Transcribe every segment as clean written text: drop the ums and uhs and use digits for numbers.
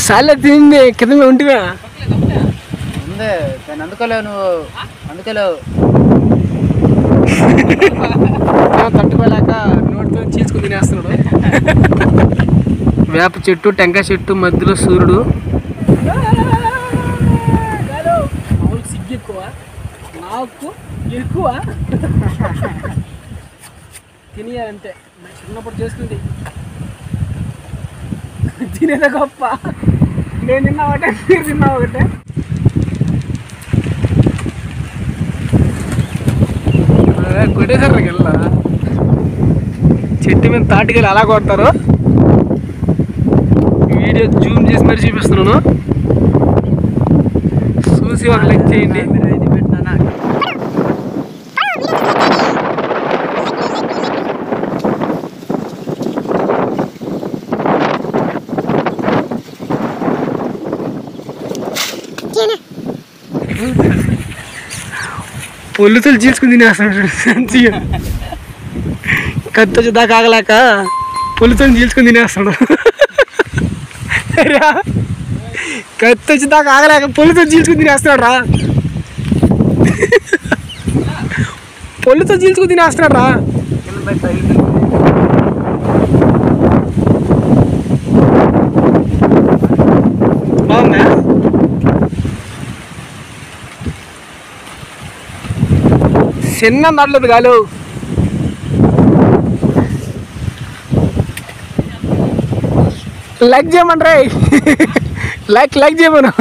సాలే తిండి కింద ఉంటివా ఉంది నేను అందుకోలేవు నువ్వు అందుకోలేవు తట్టుకోలేక నోటితో చీల్చుకుని తినేస్తున్నాడు. వేప చెట్టు టెంకాయ చెట్టు మధ్యలో సూర్యుడు. సిగ్గు ఎక్కువ నాకు ఎక్కువ తినేయాలంటే చిన్నప్పుడు చేసుకుంది తినేదే గొప్ప. నేను తిన్నా ఒకటే మీరు తిన్నా ఒకటే. కొట్టేసారు వెళ్ళా చెట్టు మీద తాటికెళ్ళి అలా కొడతారు. వీడియో జూమ్ చేసి మరి చూపిస్తున్నాను, చూసి ఒక లైక్ చేయండి. పొల్లుతులు చీల్చుకుని తినేస్తాడు మంచిగా. కత్తి వచ్చి దాకా ఆగలేక పొల్లుతులు చీల్చుకుని తినేస్తాడు. కత్తి వచ్చి దాకా ఆగలేక పొల్లుతో చీల్చుకుని తినేస్తాడు రా. పొల్లుతో చీల్చుకుని తినేస్తున్నాడు రా. బాగుందా? చిన్న నడలేదు కాలు. లైక్ చేయమని రే, లైక్ చేయమను.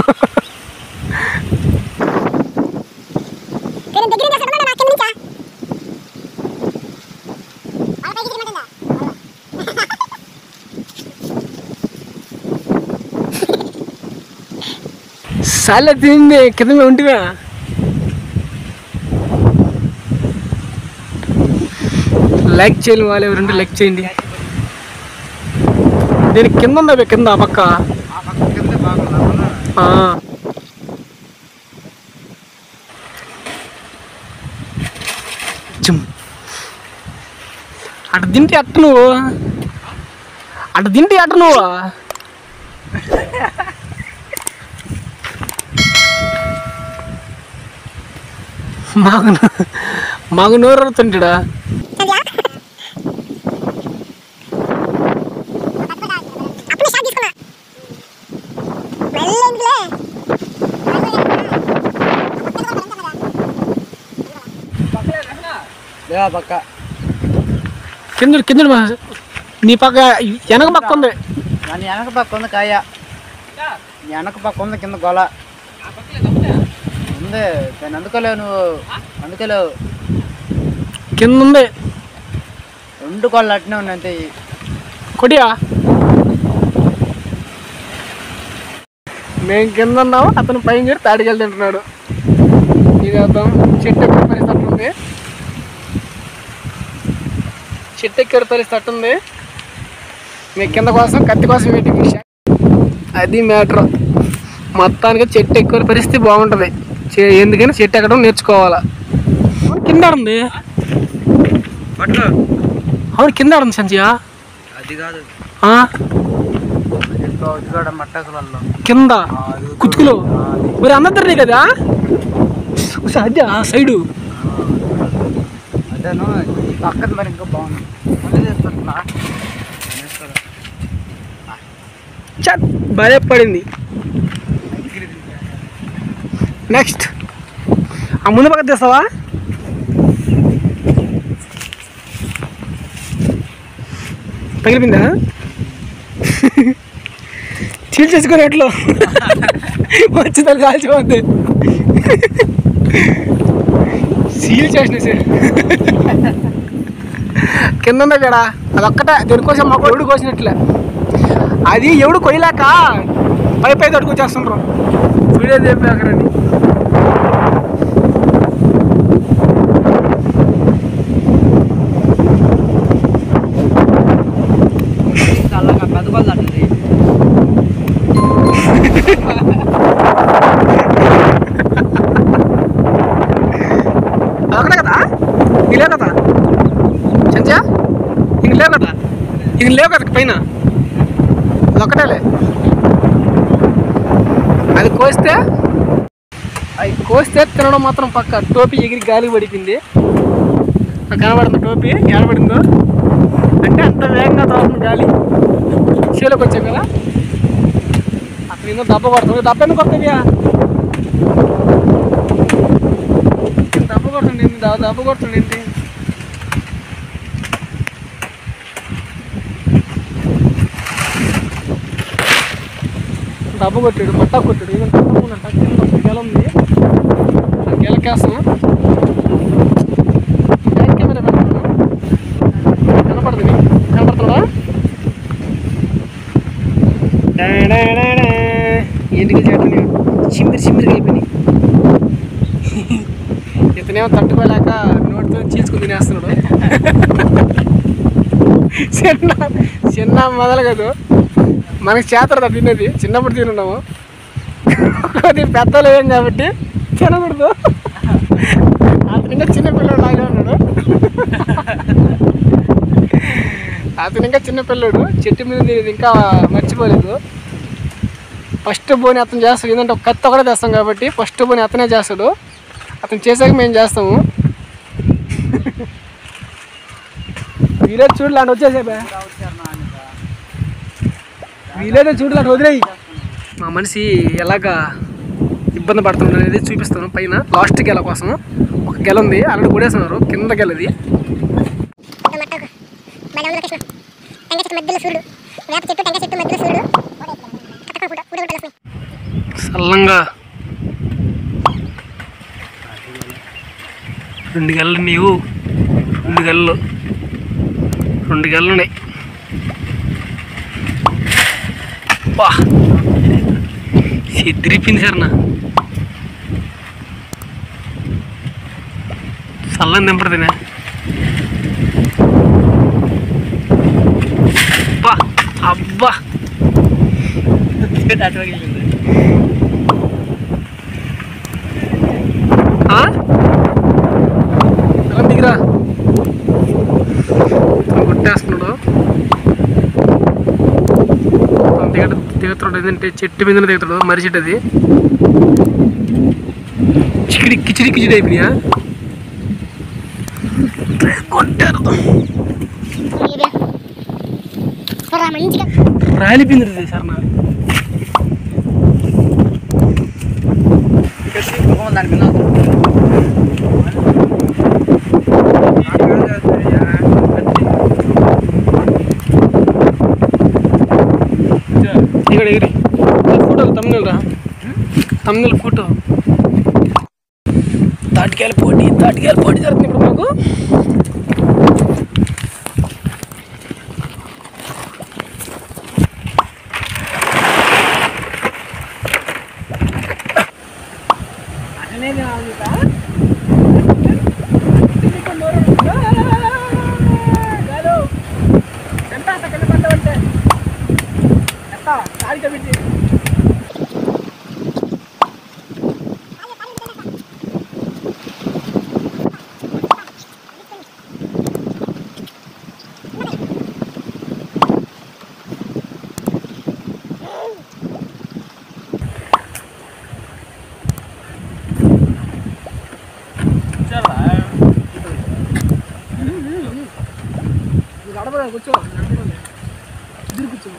సాలే తిండి కింద ఉంటివా లైక్ చేయాలి. వాళ్ళు ఎవరంటే లైక్ చేయండి. దీనికి కింద ఉందా కింద ఆ పక్క అటు తింటే అట్ట నువ్వు మాకు నోరు అవుతుంటాడా. పక్క కింద నీ పక్క వెనక పక్క ఉంది. దాని వెనక పక్క ఉంది కాయ, వెనక పక్క ఉంది కింద గొల ఉంది. నేను అందుకోలేవు నువ్వు అందుకోలేవు. కింద ఉంది 2 గొళ్ళు అట్నే ఉన్నాయి అంతే. కొడియా మేము కింద ఉన్నాము, అతను పైన తాడికెళ్ళి తింటున్నాడు. ఇది అర్థం. చెట్టు ఎక్కడ పరిస్థితి ఉంది, చెట్టు ఎక్కడ పరిస్థితి ఉంది. మీ కింద కోసం కత్తి కోసం వెయిటింగ్ విషయం అది మ్యాటర్. మొత్తానికి చెట్టు ఎక్కువ పరిస్థితి బాగుంటుంది. ఎందుకని చెట్టు ఎక్కడం నేర్చుకోవాలా. కింద ఉంది, అవును కింద ఉంది సంజయ్. అది కాదు కింద కుతుకులో మరి అందరినీ కదా అదే ఆ సైడు అదేను పక్కన మరి ఇంకా బాగుంది. భయపడింది. నెక్స్ట్ ఆ ముందు పక్క తీస్తావా? తగిలిపోయిందా? చీల్చేసుకొని ఎట్లో వచ్చి తల్లి కాల్చిపోద్ది. సీల్ చేసిన సార్ కింద ఉంది కదా, అదొక్కటే దేనికోసం మాకు ఎవడు కోసినట్లే. అది ఎవడు కొయ్యలేక పై తడుకొచ్చేస్తుండ్రు. వీడియో చెప్పాకరని అక్కడే కదా ఇలే కదా సంచా ఇంక లేవు కదా పైన ఒకటేలే. అది కోస్తే తినడం మాత్రం పక్క. టోపీ ఎగిరి గాలి పడిపోయింది. కనబడుతుంది టోపీ ఏడబడిందో అంటే అంత వేగంగా తాగుతుంది గాలి. చేలోకి వచ్చాం కదా, అక్కడ ఏదో దెబ్బ కొడుతుంది. దెబ్బ ఎందుకు కొడుతుంది? దెబ్బ కొడుతుంది దెబ్బ కొట్టాడు, మట్టా కొట్టాడు. ఏదో తప్పకుండా కింద ఒక గెల ఉంది, ఆ గెలకేస్తాం. బ్యాక్ కెమెరా పెడతాను, కనపడుతుందా? ఏంటికి చేయటం చిమ్మిరి అయిపోయినాయి. ఇతనేమో తట్టుకోలేక నోటితో చీల్చుకుని తినేస్తున్నాడు. చిన్న మొదలు కదా, మనకి చేతరదా తినేది. చిన్నప్పుడు తినున్నాము, కొద్ది పెద్దలు ఏం కాబట్టి తినకూడదు. అతను ఇంకా చిన్నపిల్లడు లాగా ఉన్నాడు. అతను ఇంకా చిన్నపిల్లడు, చెట్టు మీద తినేది ఇంకా మర్చిపోలేదు. ఫస్ట్ బోని అతను చేస్తాడు. ఏంటంటే ఒక కత్తి ఒకటే తెస్తాం కాబట్టి ఫస్ట్ బోని అతనే చేస్తాడు. అతను చేసాక మేము చేస్తాము. వీలేదు చూడలాంటి వచ్చేసే వీలేదో చూడలాంటి వదిలేయి. మా మనిషి ఎలాగా ఇబ్బంది పడుతుంది అనేది చూపిస్తాను. పైన లాస్ట్ గెల కోసం ఒక గెల ఉంది, ఆల్రెడీ కొడేస్తున్నారు. కింద గెలది సల్లంగా 2 గెలలు నీవు 2 గెలలు ఉన్నాయి. వా సిద్ధిరిపింది సార్ నా చల్లని దింపడుతున్నా. అబ్బా దిగిరా కొట్టేస్తున్నాడు. దిగుతాడు ఏంటంటే చెట్టు మీద దిగుతాడు. మర్రి చెట్టు అది కిచిడి అయిపోయినాయా కొట్టారు. రాలిపోయింది సార్ నా దాని మీద ఇక్కడ ఎగిరి ఫోటోలు తమిళ ఫోటో తాటికాయల పోటీ జరుగుతుంది ఇప్పుడు మాకు. కూర్చో కూర్చో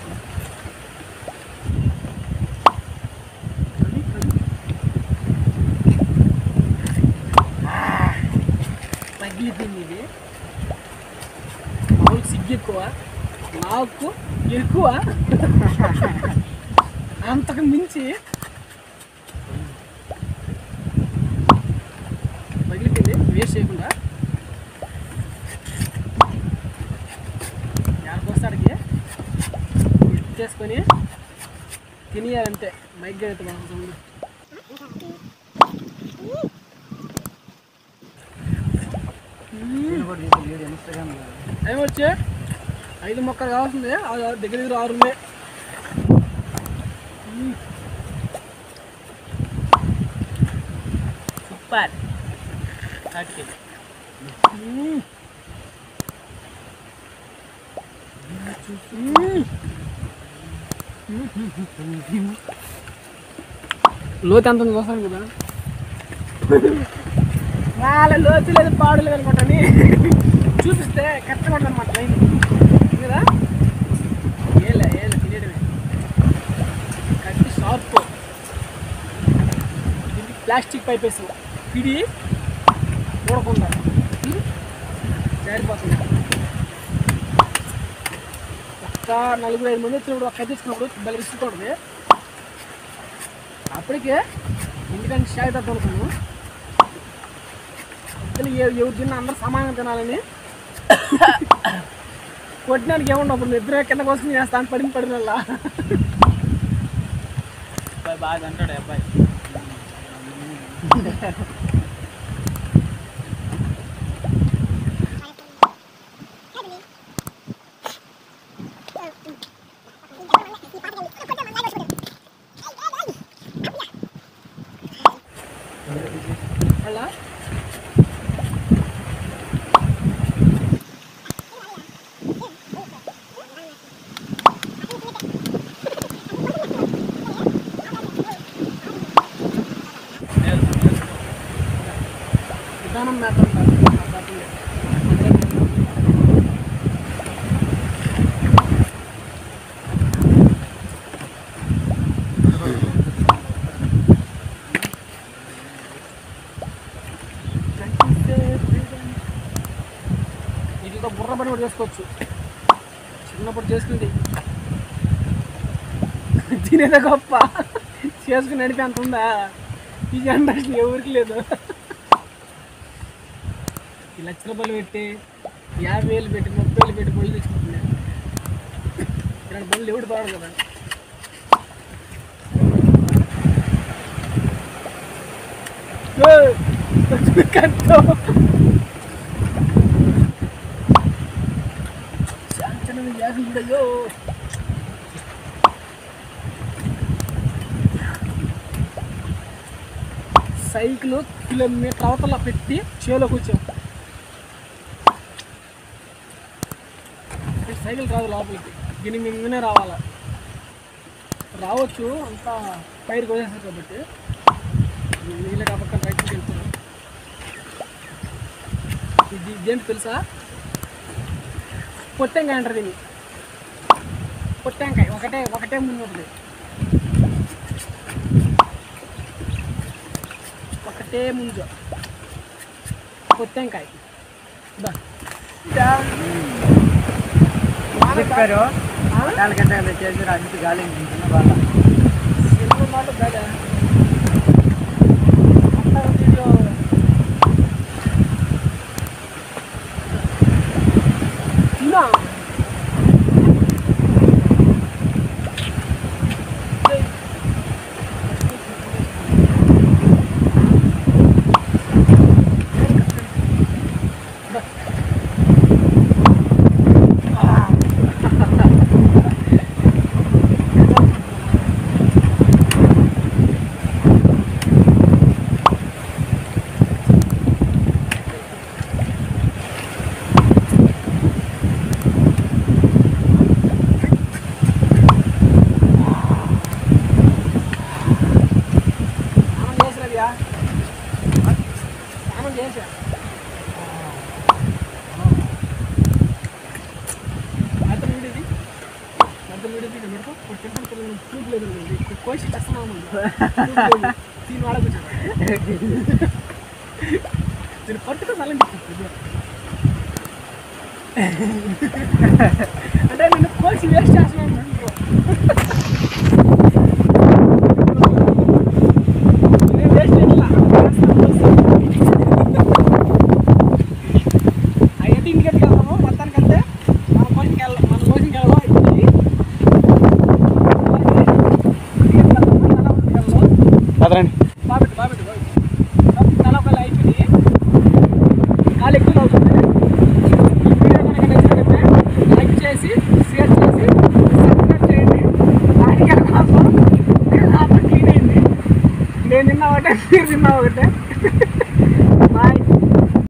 తగిలిపోయింది. ఇది మామూలు సిగ్గు ఎక్కువ, నాకు ఎక్కువ, అంతకు మించి తగిలిపోయింది. వేస్ట్ చేయకుండా యాడికొస్తాడికి ఎత్తేసుకొని తినేయాలంటే మైక్ అయితే బాగుంటుంది. ఏమొచ్చి 5 మొక్కలు కావాల్సిందే, దగ్గర 6 ఉన్నాయి. సూపర్ లోతు ఎంత చూస్తాను కదా, వాళ్ళ లోతు లేదు పాడు లేదు అనుకుంటాని చూపిస్తే కరెక్ట్గా ఉంటుంది అన్నమాట లైన్ కదా. ఏలే తినేయడమే కరెక్ట్ షార్ప్. ప్లాస్టిక్ పైప్ వేసాం పిడి చూడకుండా జారిపోతుంది. ఒక్క 4-5 మంది వచ్చినప్పుడు ఒక్క తీసుకున్నప్పుడు బలి విసుకుంటుంది. అప్పటికే ఎందుకంటే షాయి తక్కువ అనుకున్నాను, ఎవరు తిన్నా అందరూ సమానంగా తినాలని. కొట్టినానికి ఏముండప్పుడు నిద్ర కింద కోసం చేస్తాను పడిన వల్ల బాగా అంటాడు అబ్బాయి. అలా విధానం మేత వీటితో బుర్ర పని కూడా చేసుకోవచ్చు. చిన్నప్పుడు చేసుకుంది తినేదే గొప్ప, చేసుకుని నడిపి అంత ఉందా ఈ జనరేషన్ ఎవరికి లేదు. ఈ ₹1,00,000 పెట్టి 50,000 పెట్టి 30,000 పెట్టి బళ్ళు తెచ్చుకుంటున్నాయి. ఇక్కడ బళ్ళు ఎవడు తోడు కదా. అయ్యో సైకిల్ కిలోమీటర్ అవతల పెట్టి చేలోకి వచ్చాం. సైకిల్ రాదు లోపలికి, దీని మిమ్మల్నే రావాలా. రావచ్చు అంతా పైరుకి వచ్చేస్తారు కాబట్టి నీళ్ళ కాబట్టి బయటకు వెళ్తున్నాం. ఇదేంటి తెలుసా, పొట్టెంకాయ అంటారు దీన్ని. పొట్టెంకాయ ఒకటే ముందు ఉంటుంది, ఒకటే ముంజ పొట్టెంకాయ. చెప్పారు గంటలు చేసి అన్ని గాలి బాగా కోసి కష్టమా దీని వాడకొచ్చాను దీన్ని పట్టుకో సలండి అంటే నేను కోసి వేస్ట్ చేస్తున్నాను. నేను వేస్ట్ చేయట్లా, అయితే ఇంటికి వెళ్తాము. మొత్తానికంటే మన కోచింగ్కి వెళ్ళాము. అదరండి బాబెట్టు తలపల్లి అయిపోయి కాలు ఎక్కువ అవుతుంది. వీడియో కనుక నచ్చినట్లయితే లైక్ చేసి షేర్ చేసి సబ్స్క్రైబ్ చేయండి. నాటికల కోసం క్లీన్ అయింది. నేను తిన్నా ఒకటే, మీరు తిన్నా ఒకటే.